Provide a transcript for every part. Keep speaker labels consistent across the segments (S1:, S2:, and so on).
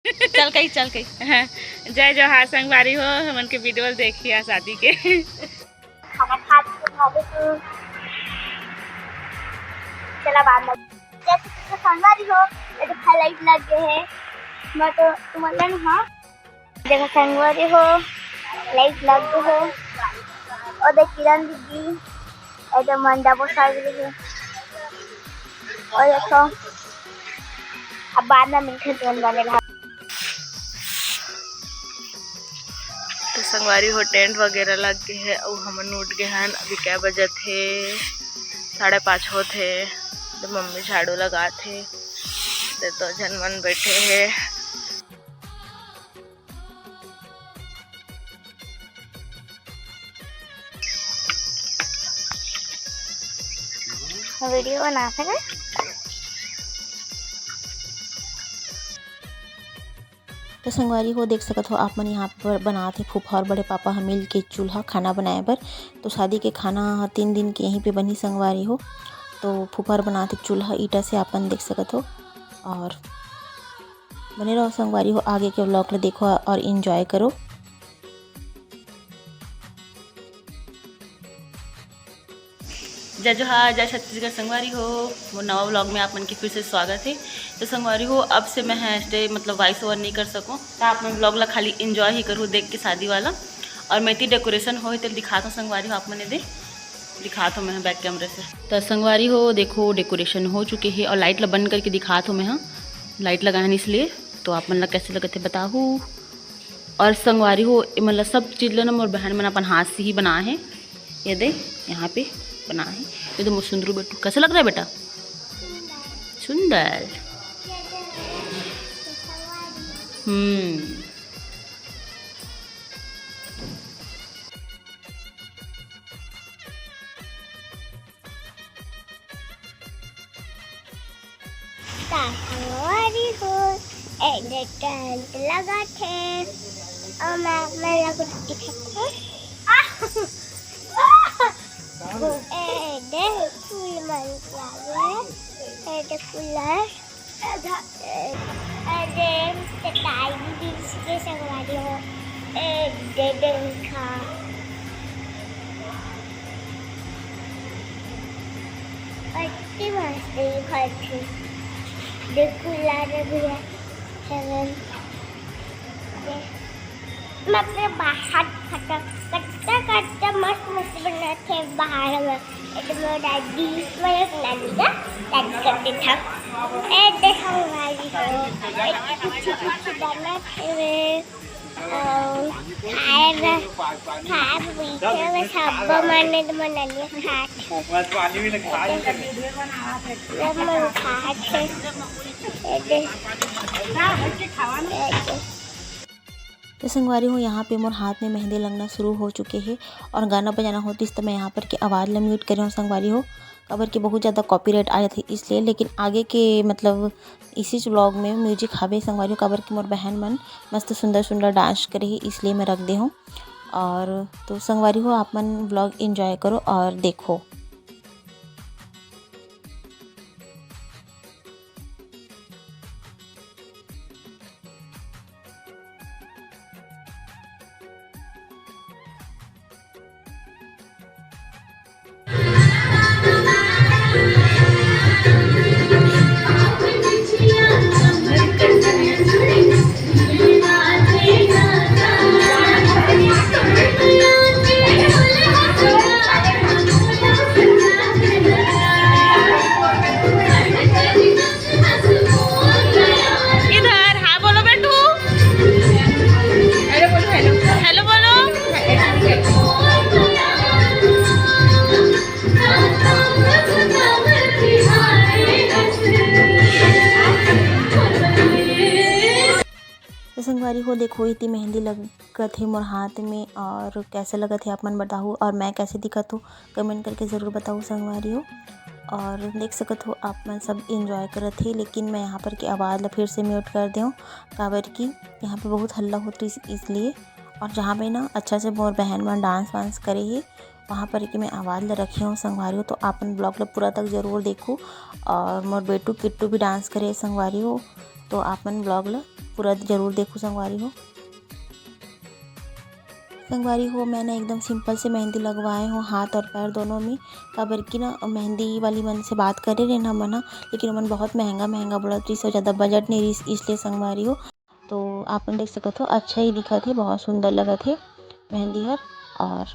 S1: चल कही जय जोहार संगवारी हो, हमन के वीडियो देखिए शादी के।
S2: खाना खा चला बाद में जैसे तो संगवारी हो ये तो लाइट लग गए है मैं तो तुम्हारा ना हाँ देखो संगवारी हो लाइट लग गए हो और देख किरण दीदी ऐसे मंडा बोसा गए है और देखो अब बाद में मिलकर ट्रेन बनेगा।
S1: तो संगवारी हो टेंट वगैरह लग गए है और हमन उठ गए हैं। अभी क्या बजे थे 5:30 होते। तो मम्मी झाड़ू लगा थे तो जनमन बैठे हैं।
S2: वीडियो बना सके
S3: तो संगवारी हो देख सकत हो आप मन यहाँ पर बना थे फूफा और बड़े पापा हम मिल के चूल्हा खाना बनाए बर। तो शादी के खाना 3 दिन के यहीं पे बनी संगवारी हो। तो फूफा बनाते चूल्हा ईटा से आपन देख सकत हो और बने रहो संगवारी हो। आगे के व्लॉग ले देखो और एंजॉय करो।
S1: जय जोहार जय छत्तीसगढ़ संगवारी हो। वो नवा व्लॉग में आप मन के फिर से स्वागत है। तो संगवारी हो अब से मैं हैशडे मतलब वॉइस ओवर नहीं कर सकूँ तो आप मैं व्लॉग ला खाली एंजॉय ही करूँ देख के शादी वाला। और मैं डेकोरेशन हो तो दिखा दो संगवारी हो आप मैंने दे दिखा दो मैं बैक कैमरे से। तो संगवारी हो देखो डेकोरेशन हो चुके हैं और लाइट ला बंद करके दिखा दो मैं। हाँ लाइट लगाने इसलिए तो आप मन ला कैसे लगे थे बताओ। और संगवारी हो मतलब सब चीज़ ला ना मोर बहन मन अपन हाथ से ही बना है। ये दे यहाँ पे बना है ये तो सुंदर बेटू कैसा लग रहा है बेटा सुंदर।
S2: संगवारी हो एक टेंट लगा थे और मैं लगा दिखाता फूल मन कूलर चटाई भी के संगवारी हो खा अच्छी मस्त खाती कूलर भी है मतलब बाहर कट्टा मस्त मस्त बना थे बाहर में मेरा दादी दादी करते था देखा कुछ बना थे सब मैंने तो मना
S3: तो संगवारी हो यहाँ पे मोर हाथ में मेहंदी लगना शुरू हो चुके हैं और गाना बजाना होती तो मैं यहाँ पर के आवाज़ ला म्यूट कर हूँ संगवारी हो कबर के बहुत ज़्यादा कॉपीराइट आया थे इसलिए। लेकिन आगे के मतलब इसी व्लॉग में म्यूजिक हावे संगवारी हो कबर के मोर बहन मन मस्त सुंदर सुंदर डांस करे ही इसलिए मैं रख दे हूँ। और तो संगवारी हो आप मन व्लॉग एंजॉय करो और देखो। तो संगवारी हो देखो इतनी मेहंदी लगत है मोर हाथ में और कैसे लगत है आप मन बताओ और मैं कैसे दिखत हूँ कमेंट करके ज़रूर बताओ संगवारी हो। और देख सकत हो आप मन सब इंजॉय करत है लेकिन मैं यहाँ पर की आवाज़ ला फिर से म्यूट कर दूँ काबर की यहाँ पे बहुत हल्ला होती इसलिए। और जहाँ पे ना अच्छा से मोर बहन मन डांस वांस करे ही वहाँ पर कि मैं आवाज़ ला रखी हूँ संगवारी हो। तो आप ब्लॉग ला पूरा तक ज़रूर देखो। और मोर बेटू किट्टू भी डांस करे संगवारी हो तो आप मन ब्लॉग ला पूरा ज़रूर देखो संगवारी हो। संगवारी हो मैंने एकदम सिंपल से मेहंदी लगवाए हो हाथ और पैर दोनों में, काबर की ना मेहंदी वाली मन से बात करे रहे ना मना, लेकिन मन बहुत महंगा बोलत रही, से ज़्यादा बजट नहीं रही, इसलिए संगवारी हो। तो आप देख सकत हो अच्छा ही दिखत है, बहुत सुंदर लगत है मेहंदी हर। और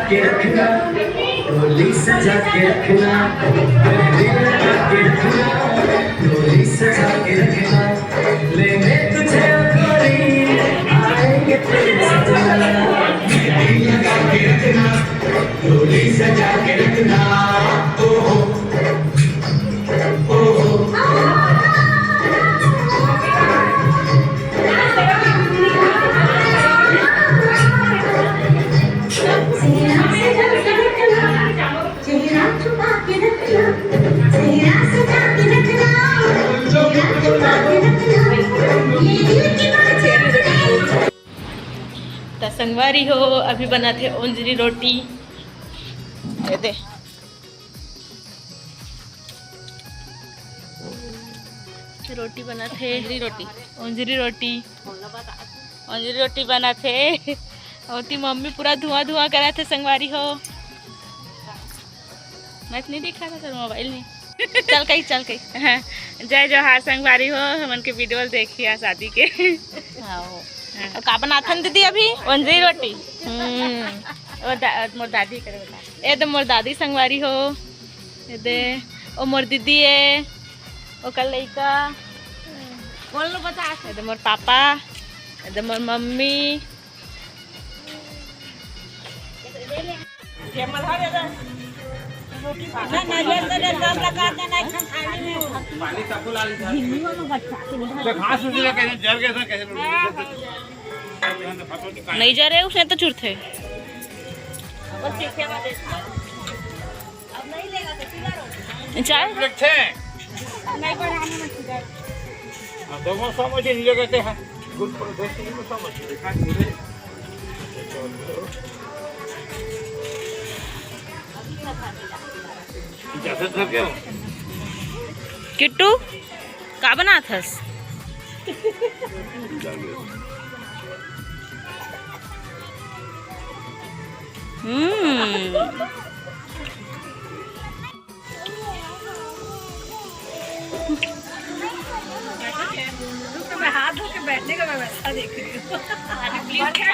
S4: के रखना, डोली सजा के रखना, दिल लगा के रखना, डोली सजा के रखना, लेने तुझे गोरी आएंगे तेरे सजना, दिल लगा के रखना, डोली सजा के रखना, ओहो ओहो।
S1: तो संगवारी हो अभी बना थे ओंजरी रोटी, ये दे रोटी बना थे, ओंजरी रोटी बना थे। और ती मम्मी पूरा धुआं करा थे संगवारी हो, मैं नहीं दिखा था सर मोबाइल में। चल कही हाँ। जय जोहार संगवारी हो, हमन के वीडियो देखिए शादी के। और का बनाथन दीदी अभी ओंजरी रोटी। मोर दादी करे बता, ए तो मोर दादी संगवारी हो, ये दे ओ मोर दीदी है, ओ कल लइका बोल लो बता, ये दे मोर पापा, ये दे मोर मम्मी, नहीं जा रहे उसने तो चुरथे किट्टू का बना थस? हाथ
S5: बैठने का मैं वैसा देख रही हूँ।